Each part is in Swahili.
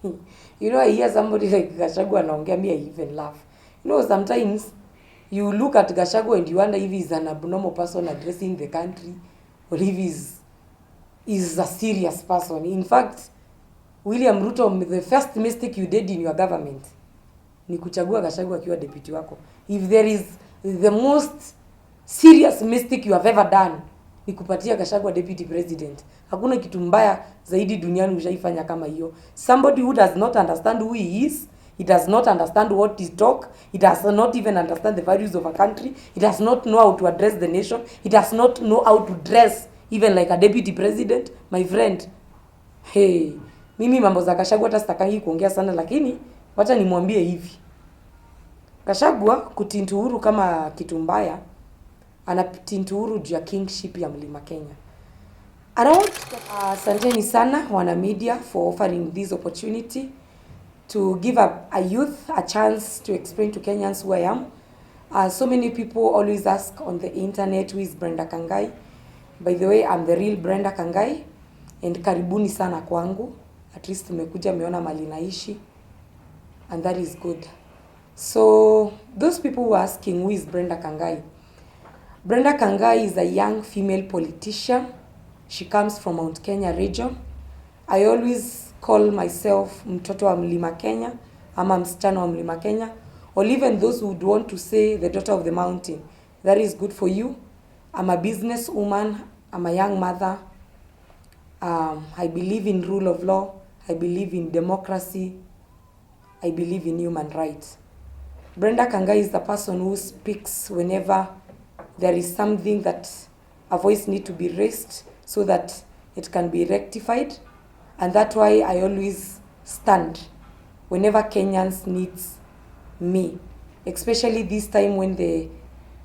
You know, I hear somebody like Gachagua anaongea, me, I even laugh. You know, sometimes you look at Gachagua and you wonder if he's an abnormal person addressing the country or if he's a serious person. In fact, William Ruto, the first mistake you did in your government ni kuchagua Gachagua akiwa deputy wako. If there is the most serious mistake you have ever done, ni kupatia Gachagua deputy president. Hakuna kitu mbaya zaidi duniani ushaifanya kama hiyo. Somebody who does not understand who he is, he does not understand what he talk, he does not even understand the values of a country, he does not know how to address the nation, he does not know how to dress even like a deputy president. My friend, hey, mimi mambo za Gachagua hata sitakangi kuongea sana, lakini wacha nimwambie hivi. Gachagua kutintu Uhuru kama kitu mbaya, anatintu Uhuru juu ya kingship ya Mlima Kenya. Asanteni sana wana media for offering this opportunity to give a youth a chance to explain to Kenyans who I am. So many people always ask on the internet, who is Brenda Kangai? By the way, I'm the real Brenda Kangai, and karibuni sana kwangu. At least tumekuja meona mali naishi, and that is good. So those people who are asking, who is Brenda Kangai? Brenda Kangai is a young female politician. She comes from Mount Kenya region. I always call myself mtoto wa Mlima Kenya, ama msichana wa Mlima Kenya, or even those who would want to say the daughter of the mountain. That is good for you. I'm a business woman. I'm a young mother. I believe in rule of law. I believe in democracy. I believe in human rights. Brenda Kangai is the person who speaks whenever there is something that a voice needs to be raised so that it can be rectified. And that's why I always stand whenever Kenyans needs me, especially this time when the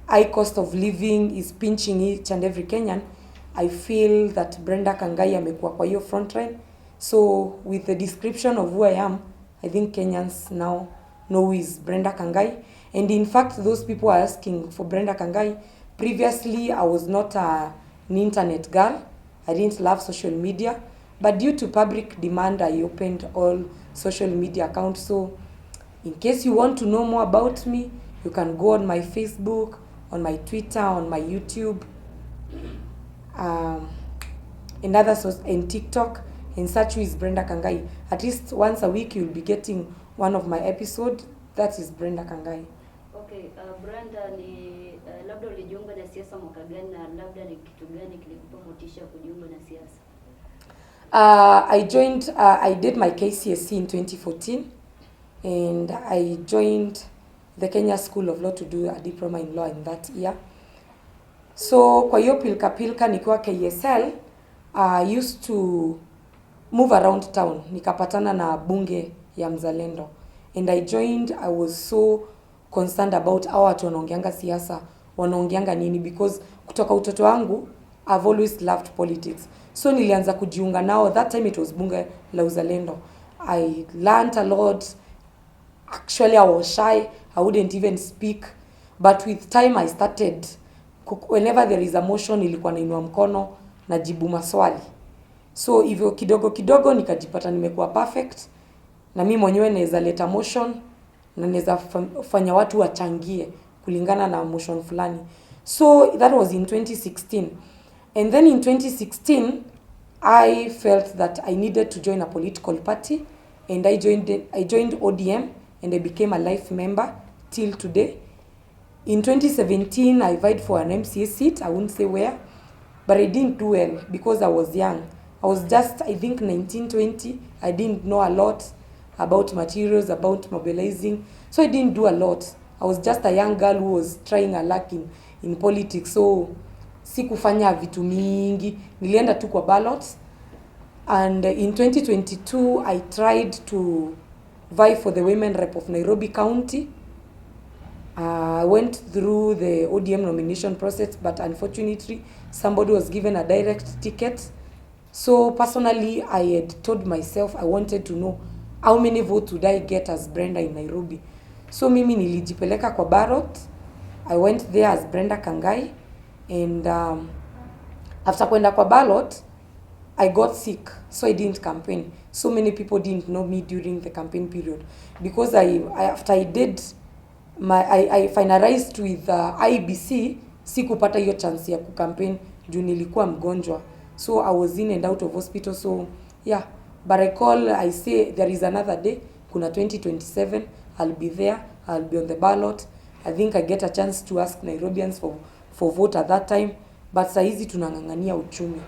high cost of living is pinching each and every Kenyan. I feel that Brenda Kangai amekuwa kwa hiyo front line. So with the description of who I am, I think Kenyans now know who is Brenda Kangai. And in fact, those people are asking for Brenda Kangai. Previously, I was not an internet girl. I didn't love social media. But due to public demand, I opened all social media accounts. So in case you want to know more about me, you can go on my Facebook, on my Twitter, on my YouTube, and in TikTok, and such who is Brenda Kangai. At least once a week, you'll be getting one of my episodes. That is Brenda Kangai. Okay, Brenda, ni labda ulijiunga na siasa mwaka gani na labda ni kitu gani kilikupa motisha kujiunga na siasa? I did my KCSE in 2014, and I joined the Kenya School of Law to do a diploma in law in that year. So kwa hiyo pilka nikiwa KSL, I used to move around town. Nikapatana na bunge ya Mzalendo. And I joined, I was so concerned about how watu wanaongeanga siasa, wanaongeanga nini, because kutoka utoto wangu, I've always loved politics. So nilianza kujiunga nao. That time it was bunge la Uzalendo. I learned a lot. Actually, I was shy. I wouldn't even speak. But with time, I started. Whenever there is a motion, nilikuwa nainua mkono, najibu maswali. So hivyo kidogo nikajipata nimekuwa perfect. Na mimi mwenyewe naweza leta motion, na naweza fanya watu wachangie kulingana na motion fulani. So that was in 2016. And then in 2016, I felt that I needed to join a political party, and I joined ODM, and I became a life member till today. In 2017, I vied for an MCA seat. I won't say where, but I didn't do well because I was young. I was just, I think, 19, 20. I didn't know a lot about materials, about mobilizing. So I didn't do a lot. I was just a young girl who was trying her luck in politics. So sikufanya vitu mingi. Nilienda tu kwa ballots. And in 2022, I tried to vie for the women rep of Nairobi County. I went through the ODM nomination process, but unfortunately, somebody was given a direct ticket. So personally, I had told myself I wanted to know how many votes would I get as Brenda in Nairobi. So mimi nilijipeleka kwa ballot. I went there as Brenda Kangai, and after kwenda kwa ballot, I got sick, so I didn't campaign. So many people didn't know me during the campaign period because after I did I finalized with IBC, sikupata hiyo chance ya kucampaign juu nilikuwa mgonjwa. So I was in and out of hospital. So yeah, but I say there is another day, kuna 2027, I'll be there, I'll be on the ballot. I think I get a chance to ask Nairobians for vote at that time. But saizi tunang'ang'ania uchumi.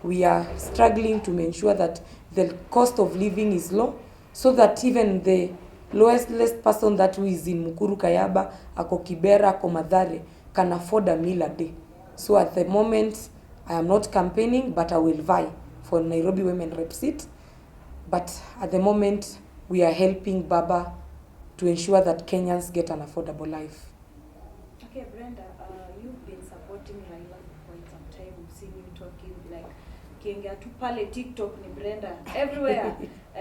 We are struggling to ensure that the cost of living is low, so that even the lowest person that who is in Mukuru Kayaba, ako Kibera, ako Mathare, can afford a meal a day. So at the moment, I am not campaigning, but I will vie for Nairobi Women Rep seat. But at the moment, we are helping Baba to ensure that Kenyans get an affordable life. Okay, Brenda, you've been supporting Raila for quite some time. We've seen you talking like kiingia tu pale TikTok ni Brenda everywhere.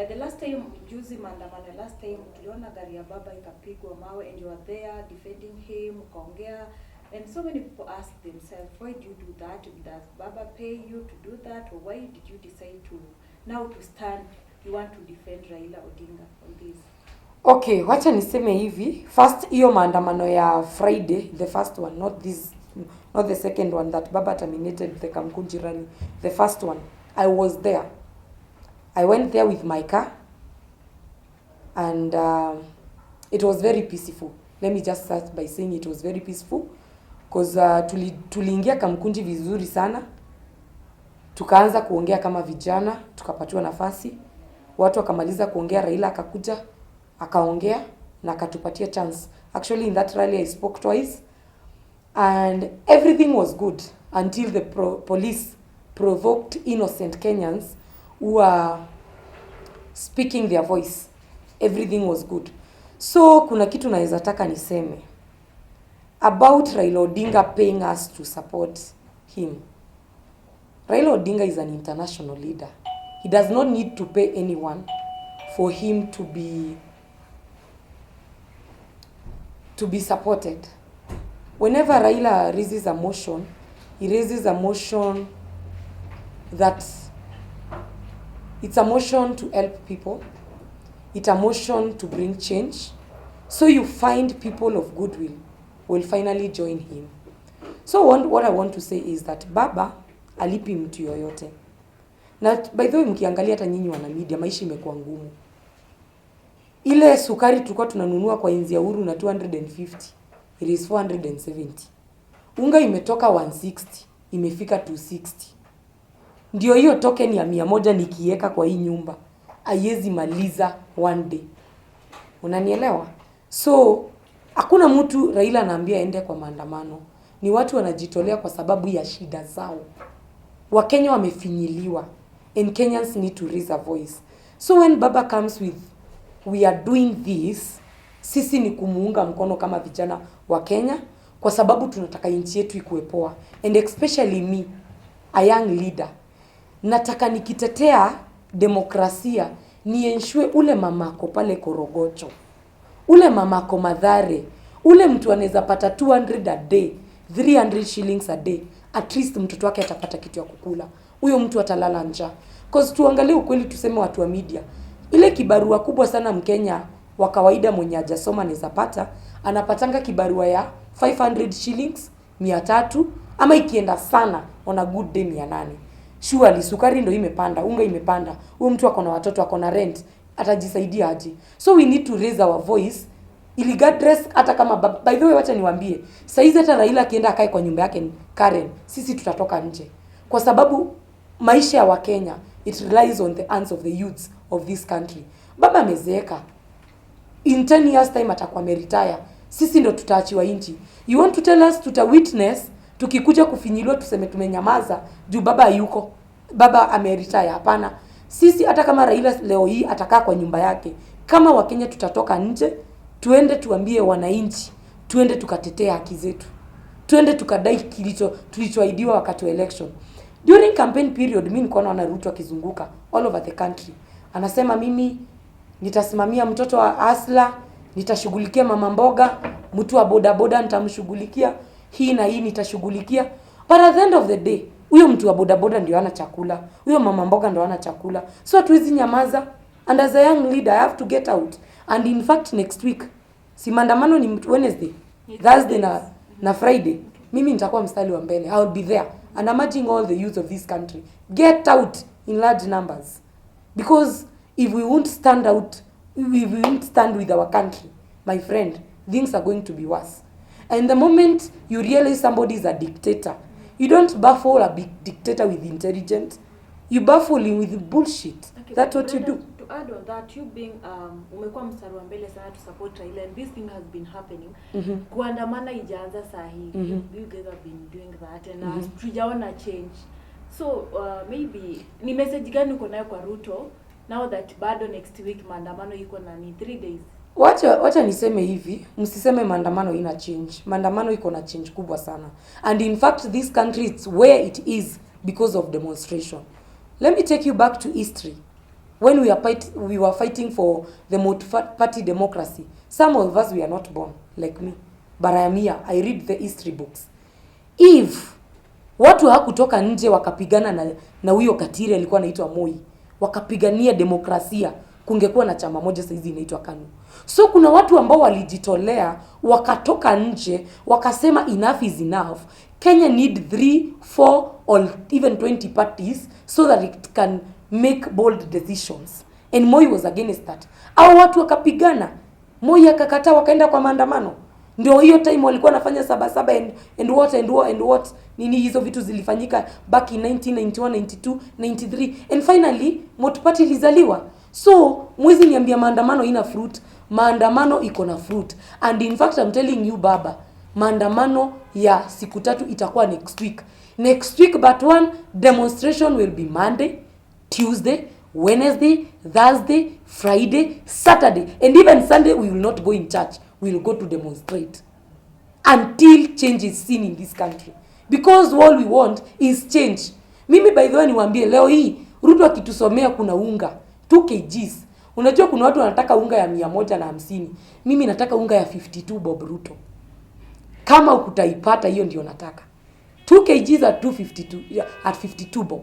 The last time juzi maandamano, last time tuliona gari ya baba ikapigwa mawe and you were there defending him, ukaongea. And so many people ask themselves, why do you do that? Does Baba pay you to do that? Or why did you decide to now to stand, you want to defend Raila Odinga on this? Okay, wacha niseme hivi. First, hiyo maandamano ya Friday, the first one, not the second one that Baba terminated the Kamkunji rally. The first one, I was there. I went there with my car, and it was very peaceful. Let me just start by saying it was very peaceful. Because tuliingia Kamkunji vizuri sana. Tukaanza kuongea kama vijana, tukapatiwa nafasi. Watu wakamaliza kuongea, Raila akakuja, akaongea na akatupatia chance. Actually in that rally I spoke twice and everything was good until the police provoked innocent Kenyans who are speaking their voice. Everything was good. So kuna kitu naweza taka niseme about Raila Odinga paying us to support him. Raila Odinga is an international leader. He does not need to pay anyone for him to be supported. Whenever Raila raises a motion, he raises a motion that it's a motion to help people. It's a motion to bring change. So you find people of goodwill will finally join him. So what I want to say is that Baba alipi mtu yoyote. Na by the way mkiangalia hata nyinyi wana media, maisha imekuwa ngumu. Ile sukari tulikuwa tunanunua kwa enzi ya Uhuru na 250, it is 470. Unga imetoka 160, imefika 260. Ndio hiyo token ya 100 nikiweka kwa hii nyumba, haiwezi maliza one day. Unanielewa? So hakuna mtu Raila anaambia ende kwa maandamano. Ni watu wanajitolea kwa sababu ya shida zao. Wakenya wamefinyiliwa and Kenyans need to raise a voice. So when Baba comes with we are doing this, sisi ni kumuunga mkono kama vijana wa Kenya kwa sababu tunataka nchi yetu ikuwe poa. And especially me, a young leader. Nataka nikitetea demokrasia, ni ensure ule mamako pale Korogocho, ule mamako Mathare, ule mtu anaweza pata 200 a day, 300 shillings a day, at least mtoto wake atapata kitu ya kukula. Huyo mtu atalala njaa. Cause tuangalie ukweli, tuseme watu wa media, ile kibarua kubwa sana Mkenya wa kawaida mwenye hajasoma anaweza pata, anapatanga kibarua ya 500 shillings, 300, ama ikienda sana on a good day 800. Surely sukari ndio imepanda, unga imepanda. Huyo mtu ako na watoto, ako na rent, atajisaidia aje? So we need to raise our voice. Regardless hata kama by the way wacha niwaambie, saizi hata Raila akienda akae kwa nyumba yake Karen, sisi tutatoka nje. Kwa sababu maisha ya Wakenya, it relies on the hands of the youths of this country. Baba amezeeka. In 10 years time atakuwa retire. Sisi ndo tutaachiwa nchi. You want to tell us witness tukikuja kufinyiliwa tuseme tumenyamaza juu baba hayuko, baba ameretire? Hapana. Sisi hata kama Raila leo hii atakaa kwa nyumba yake, kama Wakenya tutatoka nje, tuende tuambie wananchi, tuende tukatetea haki zetu, tuende tukadai tulichoahidiwa wakati wa election. During campaign period, mimi nilikuwa naona Ruto akizunguka all over the country, anasema mimi nitasimamia mtoto wa Asla, nitashughulikia mama mboga, mtu wa boda boda nitamshughulikia, hii na hii nitashughulikia. But at the end of the day, Huyo mtu wa bodaboda ndio hana chakula. Huyo mama mboga ndio hana chakula. So hatuwezi nyamaza. And as a young leader, I have to get out. And in fact, next week, si maandamano ni Wednesday, Thursday na Friday. Mimi nitakuwa mstari wa mbele. I will be there. And I'm urging all the youth of this country, get out in large numbers. Because if we won't stand out, if we won't stand with our country, my friend, things are going to be worse. And the moment you realize somebody is a dictator, you don't baffle a big dictator with intelligence. You baffle him with bullshit. Okay, that's what you do. To add on that, you being umekuwa mstari wa mbele sana to support Raila, and this thing has been happening. Kuandamana ijaanza sahi. You guys have been doing that, and tujaona change. So maybe ni message gani uko nayo kwa Ruto now that bado next week maandamano iko na ni 3 days? Wacha niseme hivi, msiseme maandamano ina change. Maandamano iko na change kubwa sana. And in fact, this country, it's where it is because of demonstration. Let me take you back to history. When we were fighting for the multi-party democracy, some of us, we are not born, like me. But I am here. I read the history books. If watu hakutoka nje wakapigana na huyo katiri alikuwa anaitwa Moi, wakapigania demokrasia, kungekuwa na chama moja saizi inaitwa KANU. So kuna watu ambao walijitolea, wakatoka nje, wakasema enough is enough. Kenya need 3, 4 or even 20 parties so that it can make bold decisions. And Moi was against that. Hao watu wakapigana. Moi akakataa, wakaenda kwa maandamano. Ndio hiyo time walikuwa nafanya sabasaba and what nini hizo vitu zilifanyika back in 1991, 92, 93, and finally multi-party ilizaliwa. So mwezi niambia maandamano ina fruit. Maandamano iko na fruit. And in fact, I'm telling you baba, maandamano ya siku 3 itakuwa next week. Next week, but one demonstration will be Monday, Tuesday, Wednesday, Thursday, Friday, Saturday, and even Sunday we will not go in church. We will go to demonstrate until change is seen in this country. Because all we want is change. Mimi by the way niwaambie leo hii Ruto akitusomea kuna unga 2 kgs. Unajua kuna watu wanataka unga ya 150. Mimi nataka unga ya 52 bob Ruto. Kama ukutaipata hiyo ndio nataka. 2 kgs at 252 at 52 bob.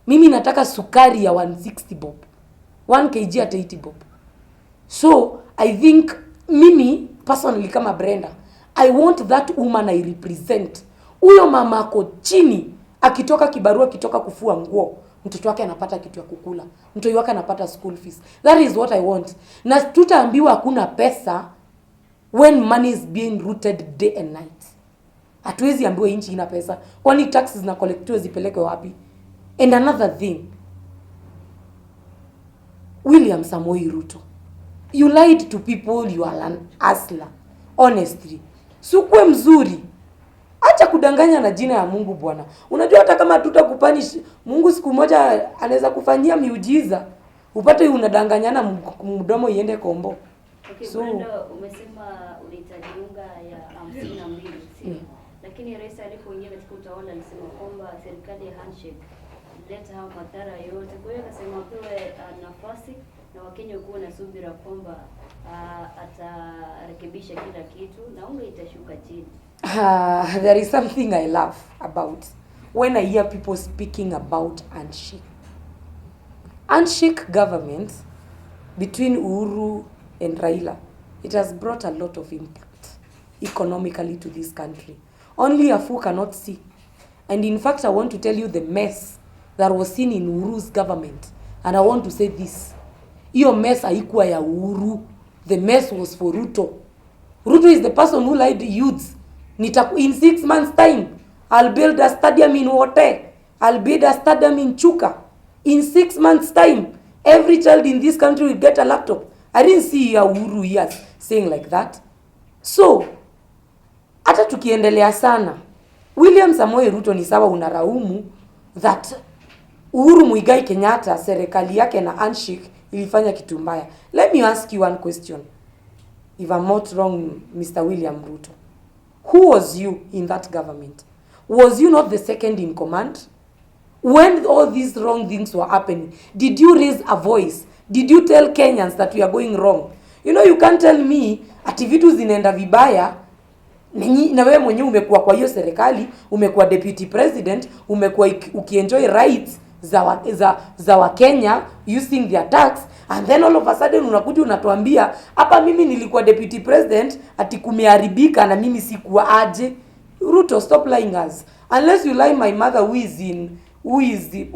Mimi nataka sukari ya 160 bob. 1 kg at 80 bob. So I think mimi personally kama Brenda, I want that woman I represent. Huyo mama ako chini akitoka kibarua, akitoka kufua nguo, mtoto wake anapata kitu ya kukula, mtoto wake anapata school fees. That is what I want. Na tutaambiwa hakuna pesa when money is being rooted day and night. Hatuwezi ambiwa inchi ina pesa. Kwani taxes na collectiwa zipeleke wapi? And another thing, William Samoei Ruto, you lied to people, you are an hustler. Honestly. Sikuwe mzuri. Acha kudanganya na jina ya Mungu bwana. Unajua hata kama tutakupanish, Mungu siku moja anaweza kufanyia miujiza. Upate unadanganyana mdomo iende kombo. Okay, so Brenda, umesema ulihitaji unga ya 52, sio? Lakini rais alipoingia katika utawala alisema kwamba serikali ya handshake leta madhara yote. Kwa hiyo akasema pewe nafasi na Wakenya kuwa na subira kwamba atarekebisha kila kitu na unga itashuka chini. There is something I love about when I hear people speaking about handshake. Handshake government between Uhuru and Raila, it has brought a lot of impact economically to this country. Only a fool cannot see. And in fact, I want to tell you the mess that was seen in Uhuru's government. And I want to say this. Hiyo mess haikuwa ya Uhuru. The mess was for Ruto. Ruto is the person who lied to youths. In 6 months time, I'll build a stadium in Wote. I'll build a stadium in Chuka. In 6 months time, every child in this country will get a laptop. I didn't see Uhuru here saying like that. So, hata tukiendelea sana, William Samoei Ruto ni sawa unaraumu that Uhuru Muigai Kenyatta serikali yake na handshake ilifanya kitu mbaya. Let me ask you one question. If I'm not wrong, Mr. William Ruto. Who was you in that government? Was you not the second in command? When all these wrong things were happening, did you raise a voice? Did you tell Kenyans that we are going wrong? You know, you can't tell me ati vitu zinaenda vibaya Na wewe mwenyewe umekuwa kwa hiyo serikali, umekuwa deputy president, umekuwa ukienjoy rights za Wakenya using their tax, and then all of a sudden unakuja unatuambia hapa mimi nilikuwa deputy president ati kumeharibika na mimi sikuwa aje. Ruto, stop lying us. Unless you lie my mother who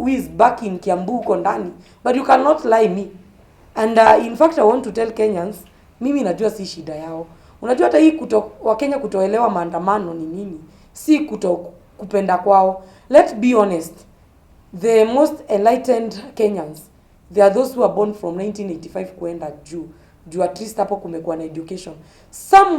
is back in Kiambu uko ndani, but you cannot lie me. And in fact I want to tell Kenyans, mimi najua si shida yao. Unajua hata hii Wakenya kutoelewa maandamano ni nini, si kupenda kwao. Let's be honest, the most enlightened Kenyans, they are those who are born from 1985 kuenda juu at least hapo kumekuwa na education.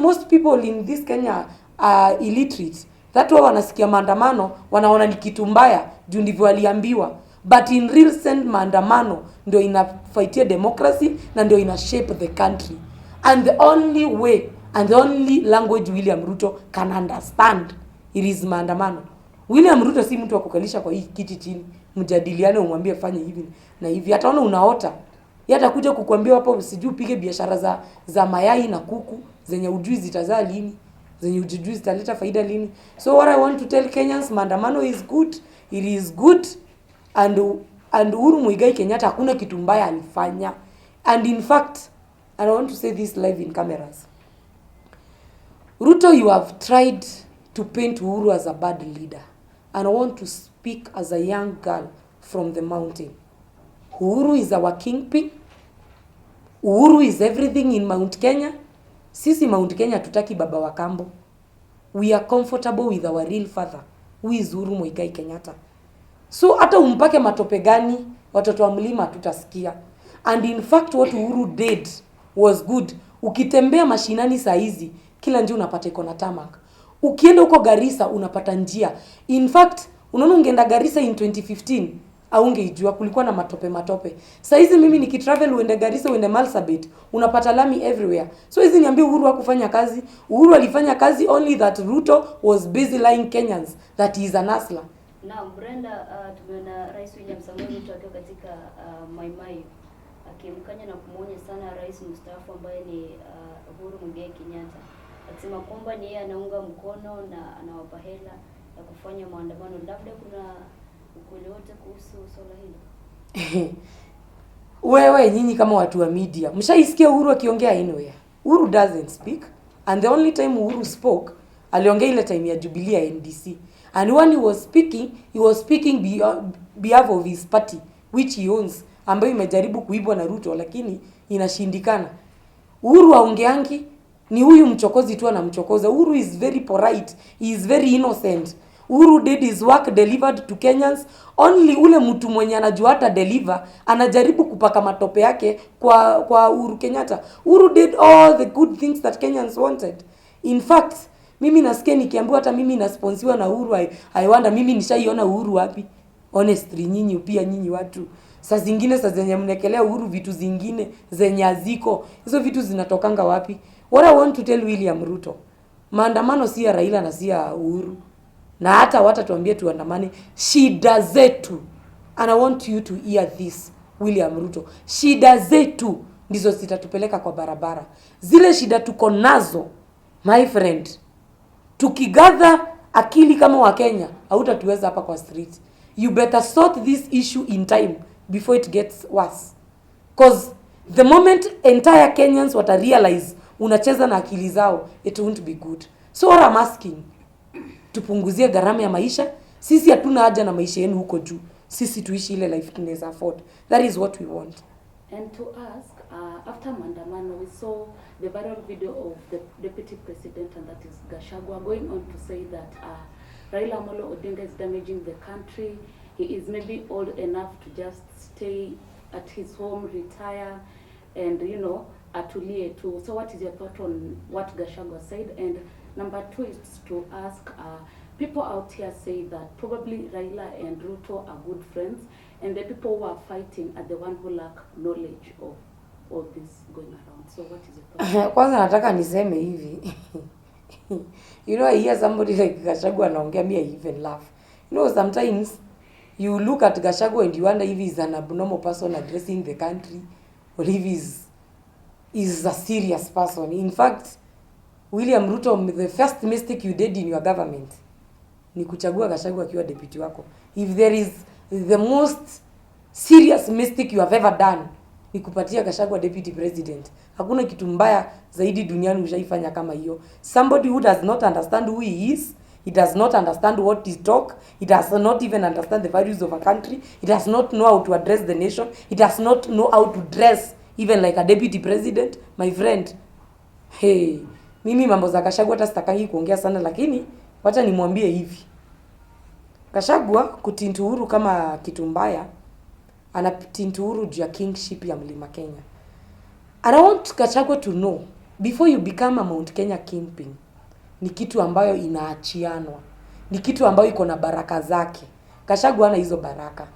Most people in this Kenya are illiterate. That wao wanasikia maandamano wanaona ni kitu mbaya juu ndivyo waliambiwa, but in real sense maandamano ndio inafaitia democracy na ndio ina shape the country. And the only way and the only language William Ruto can understand, it is maandamano. William Ruto si mtu wa kukalisha kwa hii kiti chini mjadiliane umwambie fanye hivi na hivi. Hataona unaota. Yeye atakuja kukuambia hapo usijui upige biashara za mayai na kuku zenye ujui zitazaa lini, zenye ujui zitaleta faida lini. So what I want to tell Kenyans, maandamano is good. It is good, and Uhuru Muigai Kenyatta hakuna kitu mbaya alifanya. And in fact, and I want to say this live in cameras, Ruto, you have tried to paint Uhuru as a bad leader. And I want to speak as a young girl from the mountain. Uhuru is our kingpin. Uhuru is everything in Mount Kenya. Sisi Mount Kenya tutaki baba wa kambo. We are comfortable with our real father, who is Uhuru Muigai Kenyatta. So hata umpake matope gani, watoto wa mlima tutasikia. And in fact what Uhuru did was good. Ukitembea mashinani saa hizi, kila njia unapata iko na tarmac. Ukienda huko Garissa unapata njia. In fact, unaona ungeenda Garissa in 2015, haungeijua kulikuwa na matope. Sasa hizi mimi nikitravel uende Garissa uende Marsabit, unapata lami everywhere. So hizi niambie Uhuru hakufanya kazi. Uhuru alifanya kazi, only that Ruto was busy lying Kenyans that he is an hustler. Na Brenda, tumeona Rais William Samoei Ruto akiwa katika Maimai akimkanya na kumuonya sana rais mstaafu ambaye ni Uhuru Muigai Kenyatta, akisema kwamba ni yeye anaunga mkono na anawapa hela ya kufanya maandamano. Labda kuna ukweli wote kuhusu swala hilo? Wewe nyinyi kama watu wa media, mshaisikia Uhuru akiongea anywhere? Uhuru doesn't speak, and the only time Uhuru spoke, aliongea ile time ya Jubilee ya NDC. And when he was speaking behalf of his party, which he owns, ambayo imejaribu kuibwa na Ruto lakini inashindikana. Uhuru haongeangi, ni huyu mchokozi tu anamchokoza. Uhuru is very polite, he is very innocent. Uhuru did his work, delivered to Kenyans. Only ule mtu mwenye anajua hata deliver anajaribu kupaka matope yake kwa Uhuru Kenyatta. Uhuru did all the good things that Kenyans wanted. In fact, mimi nasikia nikiambiwa hata mimi nasponsiwa na Uhuru, I wonder mimi nishaiona Uhuru wapi? Honestly, nyinyi watu. Saa zingine zenye mnekelea Uhuru vitu zingine zenye aziko. Hizo vitu zinatokanga wapi? What I want to tell William Ruto, maandamano si ya Raila na si ya Uhuru. Na hata watatuambia tuandamane, shida zetu. And I want you to hear this, William Ruto. Shida zetu ndizo zitatupeleka kwa barabara. Zile shida tuko nazo, my friend, tukigather akili kama wa Kenya, hautatuweza hapa kwa street. You better sort this issue in time before it gets worse. Because the moment entire Kenyans wata realize unacheza na akili zao, it won't be good. So what I'm asking, tupunguzie gharama ya maisha. Sisi hatuna haja na maisha yenu huko juu. Sisi tuishi ile life tunaweza afford. That is what we want. And to ask, after Mandamano, we saw the viral video of the deputy president, and that is Gachagua, going on to say that Raila Odinga is damaging the country. He is maybe old enough to just stay at his home, retire, and atulie too. So what is your thought on what Gachagua said? And number two is to ask, people out here say that probably Raila and Ruto are good friends, and the people who are fighting are the one who lack knowledge of all this going around. So what is your thought? Kwanza nataka niseme hivi. I hear somebody like Gachagua anaongea, me I even laugh. Sometimes you look at Gachagua and you wonder if he's an abnormal person addressing the country, or if he's a serious person. In fact, William Ruto, the first mistake you did in your government ni kuchagua Gachagua akiwa deputy wako. If there is the most serious mistake you have ever done ni kupatia Gachagua deputy president. Hakuna kitu mbaya zaidi duniani ushaifanya kama hiyo. Somebody who does not understand who he is, he does not understand what he talk, he does not even understand the values of a country, he does not know how to address the nation, he does not know how to dress even like a deputy president. My friend, hey, mimi mambo za Gachagua hata sitakangi kuongea sana, lakini wacha nimwambie hivi. Gachagua kutintu Uhuru kama kitu mbaya, anatintu Uhuru juu ya kingship ya Mlima Kenya. And I want Gachagua to know, before you become a Mount Kenya kingpin, ni kitu ambayo inaachianwa. Ni kitu ambayo iko na baraka zake. Gachagua hana hizo baraka.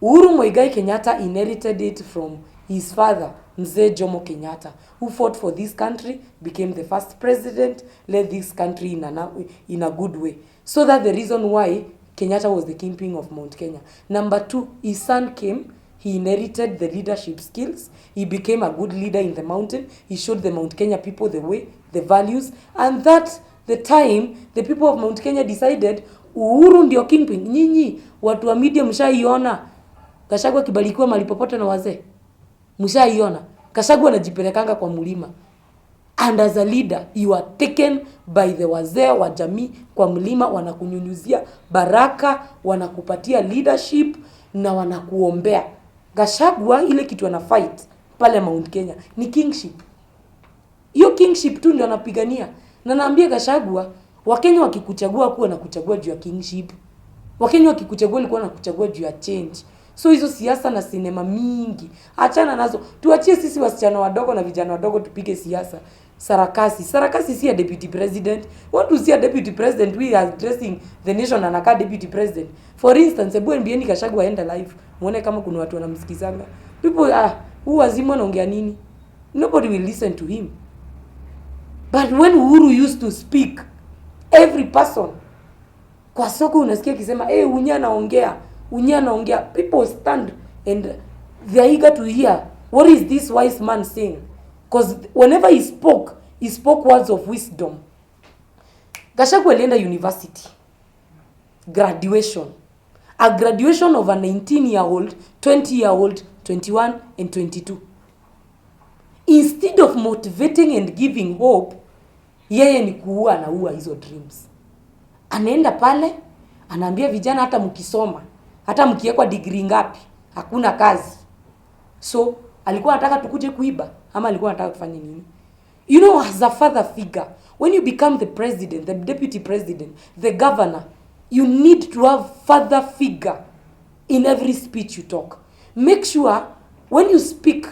Uhuru Muigai Kenyatta inherited it from his father, Mzee Jomo Kenyatta, who fought for this country, became the first president, led this country in a good way. So that's the reason why Kenyatta was the kingpin of Mount Kenya. Number 2, his son came, he inherited the leadership skills, he became a good leader in the mountain, he showed the Mount Kenya people the way, the values, and that the time the people of Mount Kenya decided Uhuru ndio kingpin. Nyinyi watu wa media mshaiona Gachagua kibalikiwa malipopote na wazee? Mshaiona Gachagua anajipelekanga kwa mlima, and as a leader you are taken by the wazee wa jamii kwa mlima, wanakunyunyuzia baraka, wanakupatia leadership na wanakuombea. Gachagua ile kitu ana fight pale Mount Kenya ni kingship. Hiyo kingship tu ndio anapigania. Na naambia Gachagua, Wakenya wakikuchagua kuwa na kuchagua juu ya kingship. Wakenya wakikuchagua walikuwa na kuchagua juu ya change. So hizo siasa na sinema mingi, achana nazo. Tuachie sisi wasichana wadogo na vijana wadogo tupige siasa. Sarakasi si a deputy president. Want to see a deputy president we are addressing the nation and a deputy president. For instance, ebu NBN Gachagua aenda live. Muone kama kuna watu wanamsikizanga. People who wazima naongea nini? Nobody will listen to him. But when Uhuru used to speak, every person kwa soko unasikia akisema Unya anaongea, people stand and they are eager to hear what is this wise man saying, because whenever he spoke words of wisdom. Gachagua alienda university, a graduation of a 19-year-old, 20-year-old, 21 and 22. Instead of motivating and giving hope, yeye ni kuua na ua hizo dreams. Anaenda pale, anaambia vijana hata mkisoma, hata mkiekwa degree ngapi, hakuna kazi. So, alikuwa anataka tukuje kuiba, ama alikuwa anataka kufanya nini? You know, as a father figure, when you become the president, the deputy president, the governor, you need to have father figure in every speech you talk. Make sure when you speak,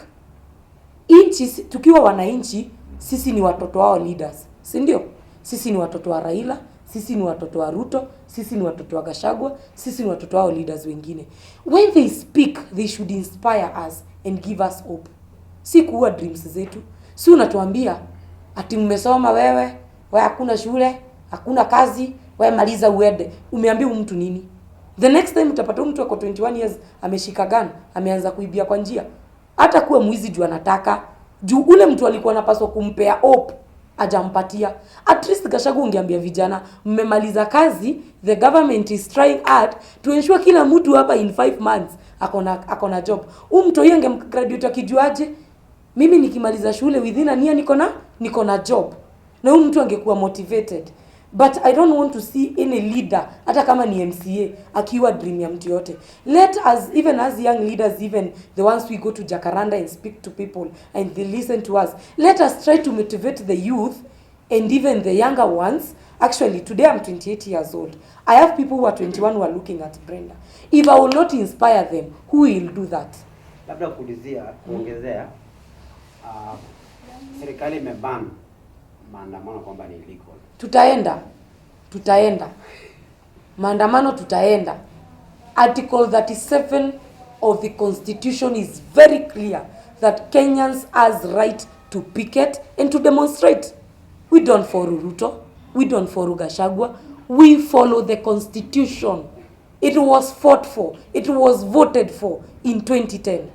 tukiwa wananchi, sisi ni watoto wao leaders. Si ndio? Sisi ni watoto wa Raila, sisi ni watoto wa Ruto, sisi ni watoto wa Gachagua, sisi ni watoto wao leaders wengine. When they speak, they should inspire us and give us hope. Si kuua dreams zetu. Si unatuambia ati mmesoma wewe hakuna shule, hakuna kazi, wewe maliza uende. Umeambia mtu nini? The next time utapata mtu ako 21 years ameshika gun, ameanza kuibia kwa njia. Hata kuwa mwizi juu anataka, juu ule mtu alikuwa anapaswa kumpea hope, ajampatia. At least Gachagua ungeambia vijana, mmemaliza kazi, the government is trying hard to ensure kila mtu hapa in 5 months akona job. Mtu yenge graduate akijuaje, mimi nikimaliza shule within a year niko na job. Na mtu angekuwa motivated. But I don't want to see any leader, hata kama ni MCA, akiwa dream ya mtu yote. Let us, even as young leaders, even the ones we go to Jacaranda and speak to people and they listen to us, let us try to motivate the youth and even the younger ones. Actually, today I'm 28 years old. I have people who are 21 who are looking at Brenda. If I will not inspire them, who will do that? Labda kuongezea, serikali imeban maandamano kwamba ni illegal. Tutaenda. Maandamano tutaenda. Article 37 of the Constitution is very clear that Kenyans has right to picket and to demonstrate. We don't follow Ruto. We don't follow Gachagua. We follow the Constitution. It was fought for. It was voted for in 2010.